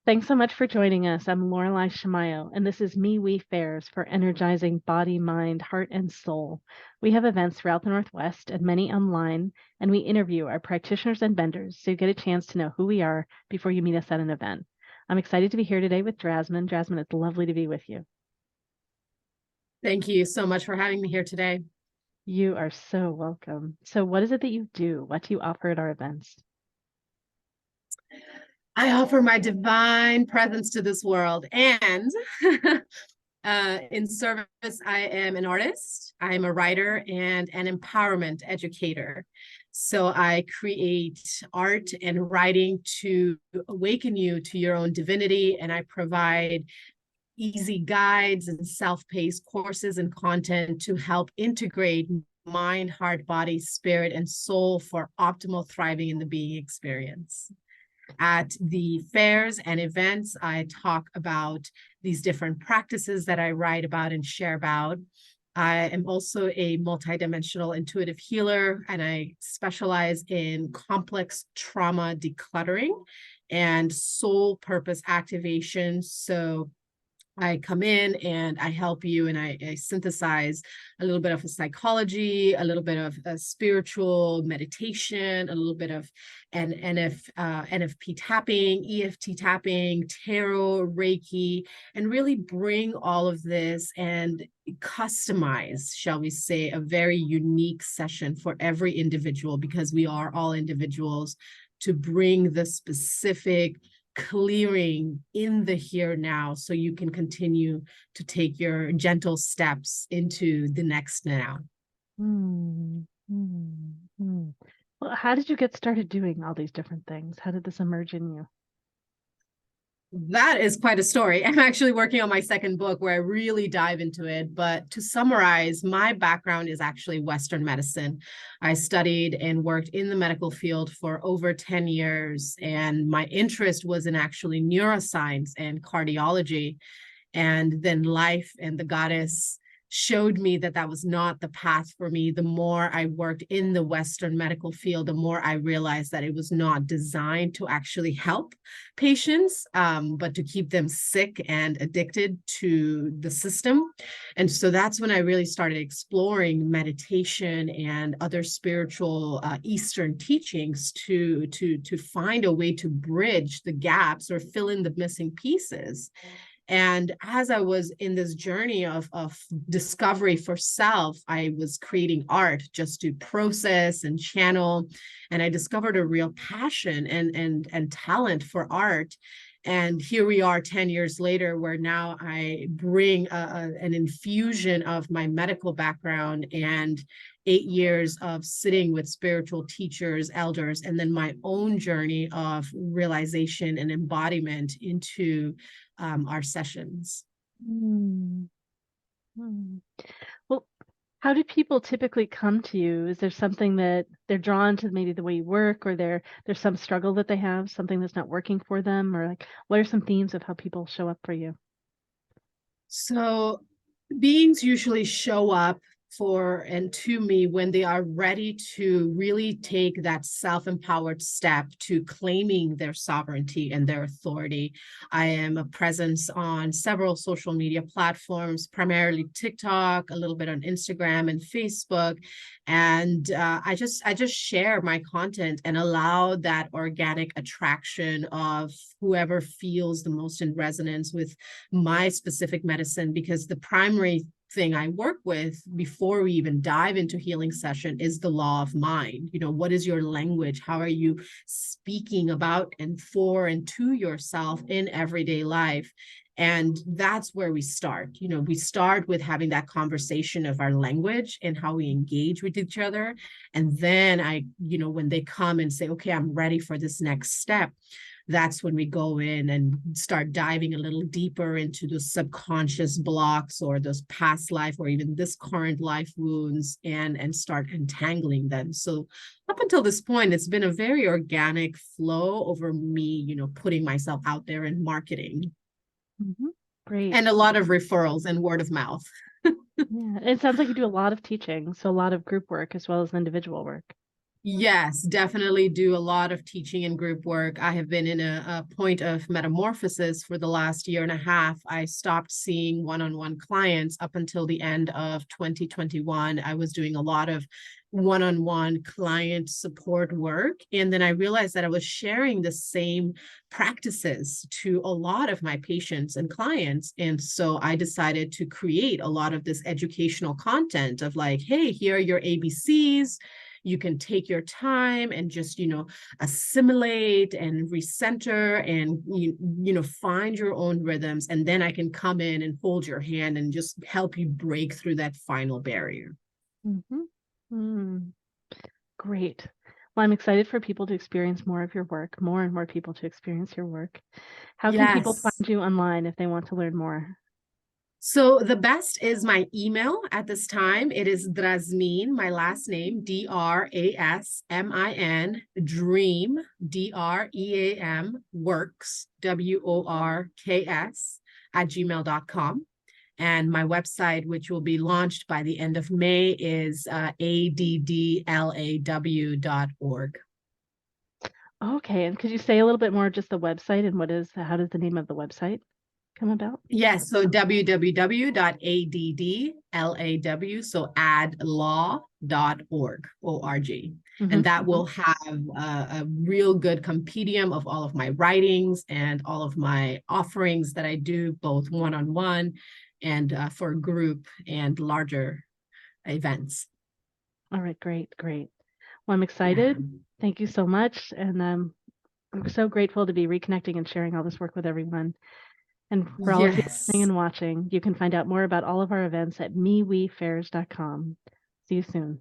Thanks so much for joining us. I'm Lorelei Shamayo, and this is MeWe Fairs for energizing body, mind, heart, and soul. We have events throughout the Northwest and many online, and we interview our practitioners and vendors so you get a chance to know who we are before you meet us at an event. I'm excited to be here today with Drasmin. Drasmin, it's lovely to be with you. Thank you so much for having me here today. You are so welcome. So, what is it that you do? What do you offer at our events? I offer my divine presence to this world, and in service, I am an artist, I am a writer, and an empowerment educator. So I create art and writing to awaken you to your own divinity, and I provide easy guides and self-paced courses and content to help integrate mind, heart, body, spirit, and soul for optimal thriving in the being experience. At the fairs and events, I talk about these different practices that I write about and share about. I am also a multidimensional intuitive healer, and I specialize in complex trauma decluttering and soul purpose activation. So I come in and I help you, and I synthesize a little bit of a psychology, a little bit of a spiritual meditation, a little bit of an NFP tapping, EFT tapping, tarot, Reiki, and really bring all of this and customize, shall we say, a very unique session for every individual, because we are all individuals, to bring the specific clearing in the here now so you can continue to take your gentle steps into the next now. Hmm. Hmm. Hmm. Well, how did you get started doing all these different things? How did this emerge in you? That is quite a story. I'm actually working on my second book where I really dive into it. But to summarize, my background is actually Western medicine. I studied and worked in the medical field for over 10 years, and my interest was in actually neuroscience and cardiology. And then life and the goddess showed me that that was not the path for me. The more I worked in the Western medical field, the more I realized that it was not designed to actually help patients, but to keep them sick and addicted to the system. And so that's when I really started exploring meditation and other spiritual Eastern teachings to find a way to bridge the gaps or fill in the missing pieces. And as I was in this journey of discovery for self, I was creating art just to process and channel. And I discovered a real passion and talent for art. And here we are 10 years later, where now I bring an infusion of my medical background and 8 years of sitting with spiritual teachers, elders, and then my own journey of realization and embodiment into our sessions. Hmm. Hmm. Well, how do people typically come to you? Is there something that they're drawn to, maybe the way you work, or there's some struggle that they have, something that's not working for them, or like what are some themes of how people show up for you? So beings usually show up for and to me when they are ready to really take that self-empowered step to claiming their sovereignty and their authority. I am a presence on several social media platforms, primarily TikTok, a little bit on Instagram and Facebook, and I just share my content and allow that organic attraction of whoever feels the most in resonance with my specific medicine, because the primary thing I work with before we even dive into healing session is the law of mind. You know, what is your language? How are you speaking about and for and to yourself in everyday life? And that's where we start. You know, we start with having that conversation of our language and how we engage with each other. And then when they come and say, okay, I'm ready for this next step, that's when we go in and start diving a little deeper into the subconscious blocks or those past life or even this current life wounds, and start entangling them. So up until this point, it's been a very organic flow over me, putting myself out there in marketing, Hmm. Great. and a lot of referrals and word of mouth. Yeah. It sounds like you do a lot of teaching, so a lot of group work as well as individual work. Yes, definitely do a lot of teaching and group work. I have been in a point of metamorphosis for the last year and a half. I stopped seeing one-on-one clients up until the end of 2021. I was doing a lot of one-on-one client support work. And then I realized that I was sharing the same practices to a lot of my patients and clients. And so I decided to create a lot of this educational content of like, hey, here are your ABCs. You can take your time and just, assimilate and recenter and, find your own rhythms. And then I can come in and hold your hand and just help you break through that final barrier. Mm-hmm. Mm, great. Well, I'm excited for people to experience more of your work, more and more people to experience your work. How can people Yes. find you online if they want to learn more? So the best is my email at this time. It is Drasmin, my last name, Drasmin, dream, DREAM, works, WORKS, at gmail.com. And my website, which will be launched by the end of May, is addlaw.org. Okay, and could you say a little bit more just the website and how does the name of the website come about? Yes, so www.addlaw, so adlaw.org, O-R-G. Mm-hmm, And that mm-hmm. will have a real good compendium of all of my writings and all of my offerings that I do, both one-on-one and for group and larger events. All right, great, great. Well, I'm Yeah. excited. Thank you so much. And I'm so grateful to be reconnecting and sharing all this work with everyone. And for all of you listening Yes. and watching, you can find out more about all of our events at mewefairs.com. See you soon.